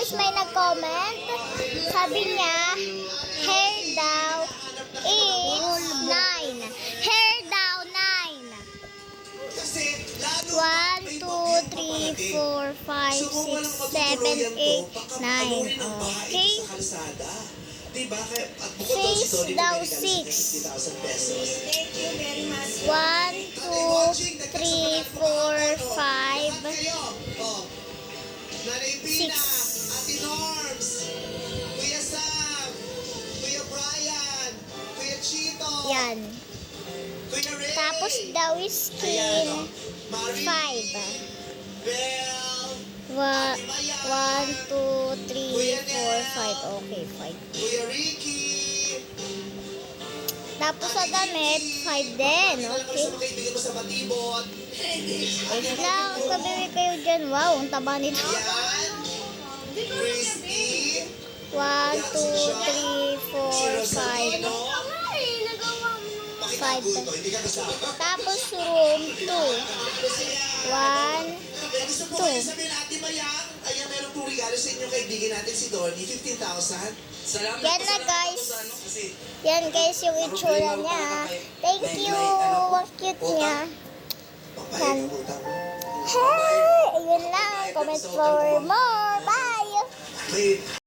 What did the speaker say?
Tapos may nag-comment, sabi niya, hair daw is 9. Hair daw 9. 1, 2, 3, 4, 5, 6, 7, 8, 9. Okay? Face daw 6. 1, 2, 3, 4, 5, 6. Ate Norms, Kuya Sam, Kuya Brian, Kuya Chito, Yan. Kuya Ray, Tapos daw is skin 5. Bell, 1, 2, 3, 4, 5. Okay, 5. Kuya Ricky. Tapos sa damit, 5 din. Okay. Sa mga kaibigan mo sa Batibot. Wait lang, kabibi kayo dyan. Wow, ang taba nito. Yan. Christy. 1, 2, 3, 4, 5. 5. Hindi ka kasama. Tapos room 2. 1, Gusto po kayo sabihin, Ate Mayang, ayan, meron pong regalo sa inyong kaibigan natin si Donnie, 15,000. Salamat Yan na, guys. Yan guys yung itsura niya. Thank you. Ang cute niya. Yan. Hi! Ayun lang. Comment for more. Bye! May